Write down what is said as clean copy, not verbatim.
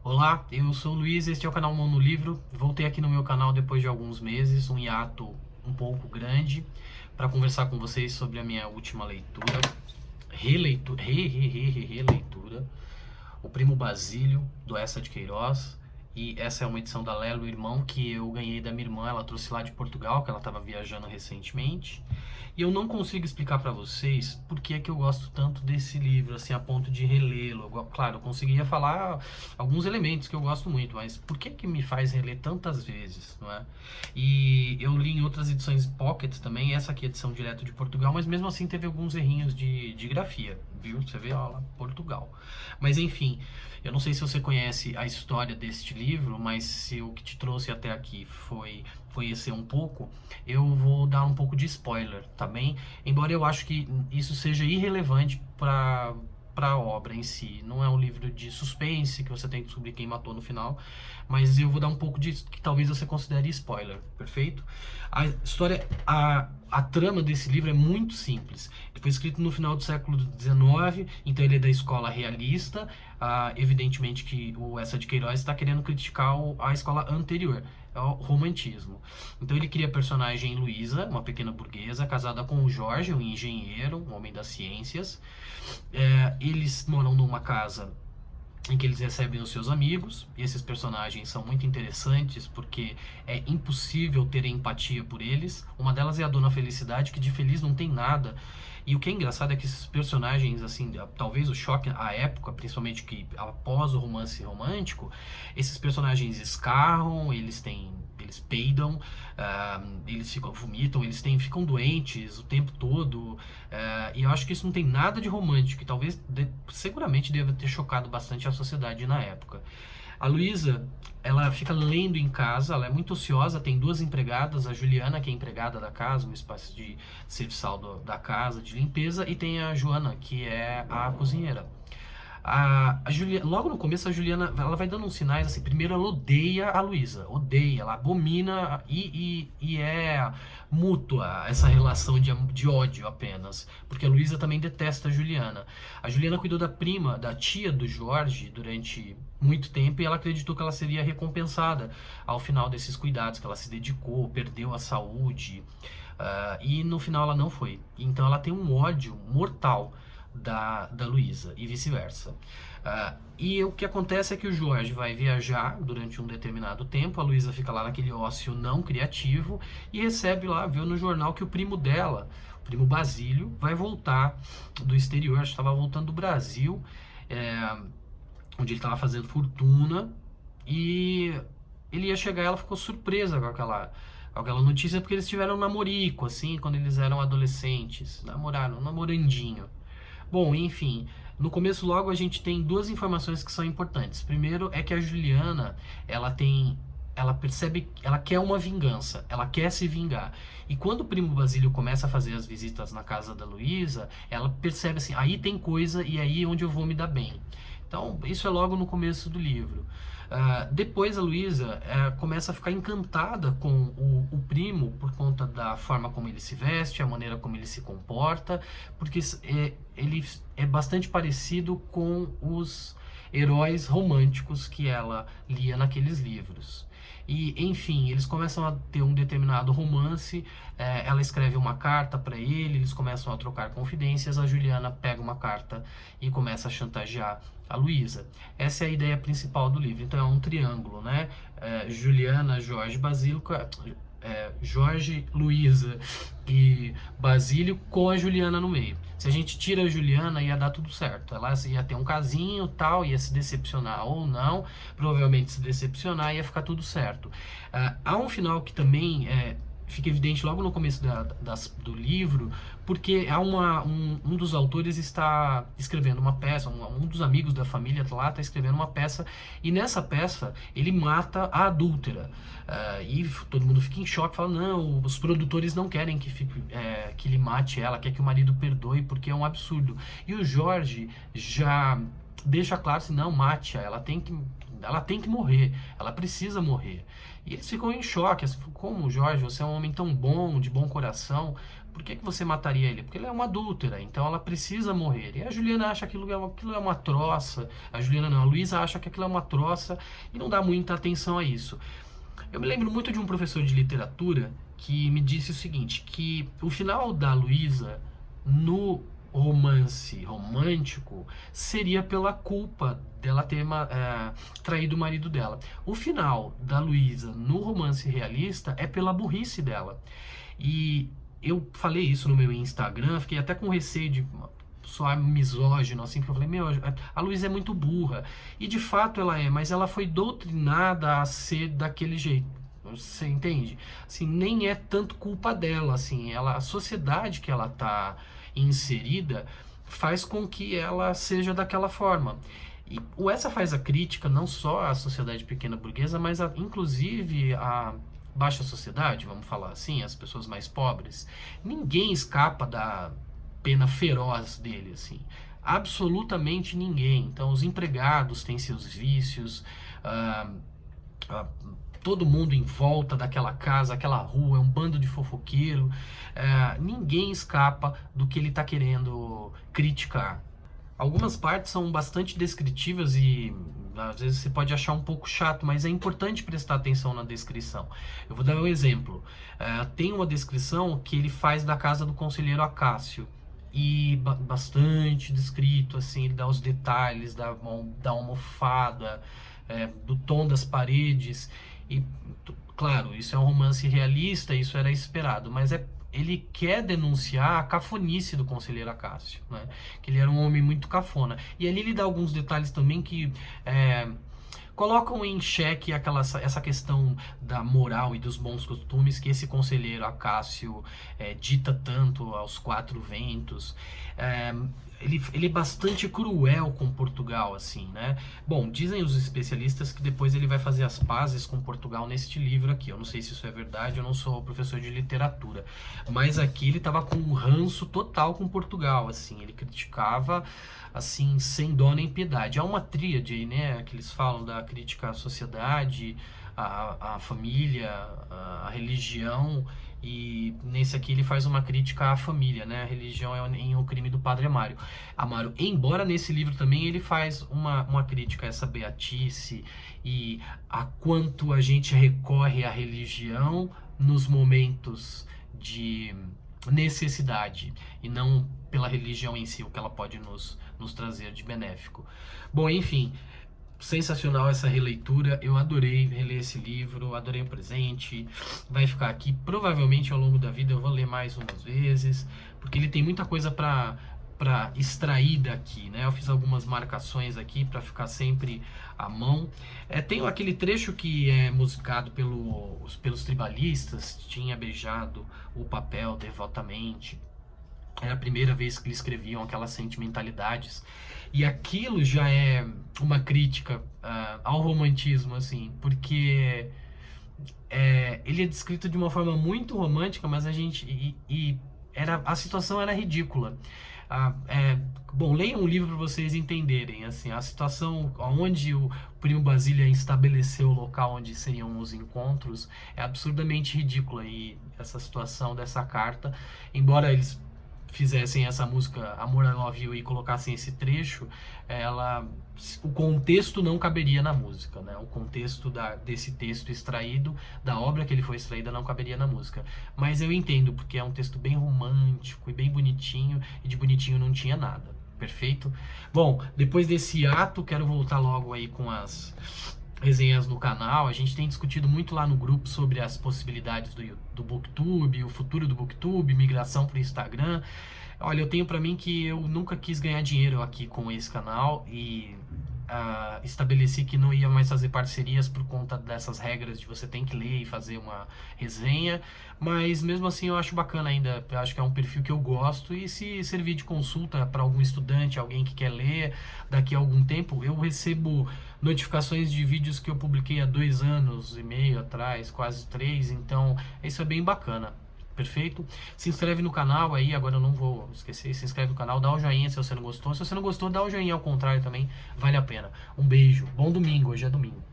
Olá, eu sou o Luiz, este é o canal Mão no Livro. Voltei aqui no meu canal depois de alguns meses, um hiato um pouco grande, para conversar com vocês sobre a minha última leitura, releitura, O Primo Basílio, do Eça de Queiroz. E essa é uma edição da Lelo Irmão que eu ganhei da minha irmã, ela trouxe lá de Portugal, que ela estava viajando recentemente. E eu não consigo explicar para vocês por que é que eu gosto tanto desse livro, assim, a ponto de relê-lo. Claro, eu conseguiria falar alguns elementos que eu gosto muito, mas por que que me faz reler tantas vezes, não é? E eu li em outras edições Pocket também, essa aqui é a edição direto de Portugal, mas mesmo assim teve alguns errinhos de grafia, viu? Você vê, ó lá, Portugal. Mas enfim, eu não sei se você conhece a história deste livro, mas se o que te trouxe até aqui foi conhecer um pouco, eu vou dar um pouco de spoiler, tá bem? Embora eu acho que isso seja irrelevante para a obra em si. Não é um livro de suspense que você tem que descobrir quem matou no final, mas eu vou dar um pouco disso que talvez você considere spoiler, perfeito? A história, a trama desse livro é muito simples. Ele foi escrito no final do século XIX, então ele é da escola realista. Evidentemente que o Eça de Queiroz está querendo criticar a escola anterior, é o romantismo. Então ele cria a personagem Luísa, uma pequena burguesa, casada com o Jorge, um engenheiro, um homem das ciências. Eles moram numa casa em que eles recebem os seus amigos, e esses personagens são muito interessantes porque é impossível ter empatia por eles. Uma delas é a Dona Felicidade, que de feliz não tem nada. E o que é engraçado é que esses personagens, assim, talvez o choque à época, principalmente que após o romance romântico, esses personagens escarram, eles peidam, eles vomitam, ficam doentes o tempo todo. E eu acho que isso não tem nada de romântico, que talvez, seguramente deva ter chocado bastante a sociedade na época. A Luísa, ela fica lendo em casa, ela é muito ociosa, tem duas empregadas, a Juliana, que é empregada da casa, uma espécie de serviçal da casa, de limpeza, e tem a Joana, que é a cozinheira. Logo no começo, a Juliana, ela vai dando uns sinais, assim, primeiro ela odeia a Luísa, odeia, ela abomina e é mútua essa relação de ódio apenas, porque a Luísa também detesta a Juliana. A Juliana cuidou da prima, da tia do Jorge durante muito tempo, e ela acreditou que ela seria recompensada ao final desses cuidados, que ela se dedicou, perdeu a saúde, e no final ela não foi. Então ela tem um ódio mortal da Luísa e vice-versa. E o que acontece é que o Jorge vai viajar durante um determinado tempo, a Luísa fica lá naquele ócio não criativo e recebe lá, viu no jornal que o primo dela, o primo Basílio, vai voltar do exterior, acho que estava voltando do Brasil, onde ele estava fazendo fortuna, e ele ia chegar e ela ficou surpresa com aquela notícia, porque eles tiveram um namorico, assim, quando eles eram adolescentes, namoraram, um namorandinho. Bom, enfim, no começo logo a gente tem duas informações que são importantes. Primeiro é que a Juliana, ela percebe, ela quer uma vingança, ela quer se vingar. E quando o primo Basílio começa a fazer as visitas na casa da Luísa, ela percebe assim, aí tem coisa e aí é onde eu vou me dar bem. Então, isso é logo no começo do livro. Depois a Luísa começa a ficar encantada com o primo por conta da forma como ele se veste, a maneira como ele se comporta, porque ele é bastante parecido com os heróis românticos que ela lia naqueles livros. E, enfim, eles começam a ter um determinado romance, ela escreve uma carta para ele, eles começam a trocar confidências, a Juliana pega uma carta e começa a chantagear a Luísa. Essa é a ideia principal do livro. Então é um triângulo, né? Juliana, Jorge, Basílio, Jorge, Luísa e Basílio, com a Juliana no meio. Se a gente tira a Juliana, ia dar tudo certo. Ela ia ter um casinho, tal, ia se decepcionar ou não, provavelmente se decepcionar, ia ficar tudo certo. Há um final que também fica evidente logo no começo do livro, porque um dos autores está escrevendo uma peça, um dos amigos da família lá está escrevendo uma peça, e nessa peça ele mata a adúltera. E todo mundo fica em choque, fala, não, os produtores não querem que ele mate ela, quer que o marido perdoe, porque é um absurdo. E o Jorge já deixa claro assim, não, mate-a, ela tem que morrer, ela precisa morrer. E eles ficam em choque, assim, como, Jorge, você é um homem tão bom, de bom coração, por que você mataria ele? Porque ele é uma adúltera, então ela precisa morrer. E a Juliana acha que aquilo é uma troça, a Juliana não, a Luísa acha que aquilo é uma troça e não dá muita atenção a isso. Eu me lembro muito de um professor de literatura que me disse o seguinte, que o final da Luísa no romance romântico seria pela culpa dela ter traído o marido dela. O final da Luísa no romance realista é pela burrice dela. E eu falei isso no meu Instagram, fiquei até com receio de soar misógino, assim, porque eu falei, meu, a Luísa é muito burra. E de fato ela é, mas ela foi doutrinada a ser daquele jeito. Você entende? Assim, nem é tanto culpa dela, assim, a sociedade que ela tá inserida faz com que ela seja daquela forma. E o Essa faz a crítica não só à sociedade pequena burguesa, mas inclusive a baixa sociedade, vamos falar assim, as pessoas mais pobres. Ninguém escapa da pena feroz dele, assim. Absolutamente ninguém. Então, os empregados têm seus vícios, ah, ah, todo mundo em volta daquela casa, aquela rua, é um bando de fofoqueiro. Ninguém escapa do que ele está querendo criticar. Algumas partes são bastante descritivas e às vezes você pode achar um pouco chato, mas é importante prestar atenção na descrição. Eu vou dar um exemplo. Tem uma descrição que ele faz da casa do conselheiro Acácio. E bastante descrito, assim, ele dá os detalhes da almofada, do tom das paredes. E, claro, isso é um romance realista, isso era esperado, mas ele quer denunciar a cafonice do conselheiro Acácio, né? Que ele era um homem muito cafona. E ali ele dá alguns detalhes também que colocam em xeque essa questão da moral e dos bons costumes que esse conselheiro Acácio dita tanto aos quatro ventos. Ele é bastante cruel com Portugal, assim, né? Bom, dizem os especialistas que depois ele vai fazer as pazes com Portugal neste livro aqui. Eu não sei se isso é verdade, eu não sou professor de literatura. Mas aqui ele estava com um ranço total com Portugal, assim. Ele criticava, assim, sem dó nem piedade. Há uma tríade, né, que eles falam da crítica à sociedade, à família, à religião. E nesse aqui ele faz uma crítica à família, né? A religião em O Crime do Padre Amaro. Embora nesse livro também ele faz uma crítica a essa beatice e a quanto a gente recorre à religião nos momentos de necessidade e não pela religião em si, o que ela pode nos trazer de benéfico. Bom, enfim, sensacional essa releitura, eu adorei reler esse livro, adorei o presente, vai ficar aqui, provavelmente ao longo da vida eu vou ler mais umas vezes, porque ele tem muita coisa para extrair daqui, né? Eu fiz algumas marcações aqui para ficar sempre à mão. Tem aquele trecho que é musicado pelos tribalistas, tinha beijado o papel devotamente. Era a primeira vez que eles escreviam aquelas sentimentalidades. E aquilo já é uma crítica ao romantismo, assim, porque ele é descrito de uma forma muito romântica, mas a situação era ridícula. Bom, leiam um livro para vocês entenderem, assim, a situação onde o Primo Basílio estabeleceu o local onde seriam os encontros é absurdamente ridícula. E essa situação dessa carta, embora eles fizessem essa música Amor, I Love You e colocassem esse trecho, o contexto não caberia na música, né? O contexto desse texto extraído, da obra que ele foi extraída, não caberia na música. Mas eu entendo, porque é um texto bem romântico e bem bonitinho, e de bonitinho não tinha nada. Perfeito? Bom, depois desse ato, quero voltar logo aí com as resenhas no canal. A gente tem discutido muito lá no grupo sobre as possibilidades do Booktube, o futuro do Booktube, migração para o Instagram. Olha, eu tenho para mim que eu nunca quis ganhar dinheiro aqui com esse canal e estabeleci que não ia mais fazer parcerias por conta dessas regras de você tem que ler e fazer uma resenha, mas mesmo assim eu acho bacana ainda, eu acho que é um perfil que eu gosto, e se servir de consulta para algum estudante, alguém que quer ler daqui a algum tempo, eu recebo notificações de vídeos que eu publiquei há 2 anos e meio atrás, quase 3, então isso é bem bacana. Perfeito? Se inscreve no canal aí, agora eu não vou esquecer, se inscreve no canal, dá um joinha se você não gostou. Se você não gostou, dá um joinha ao contrário também, vale a pena. Um beijo, bom domingo, hoje é domingo.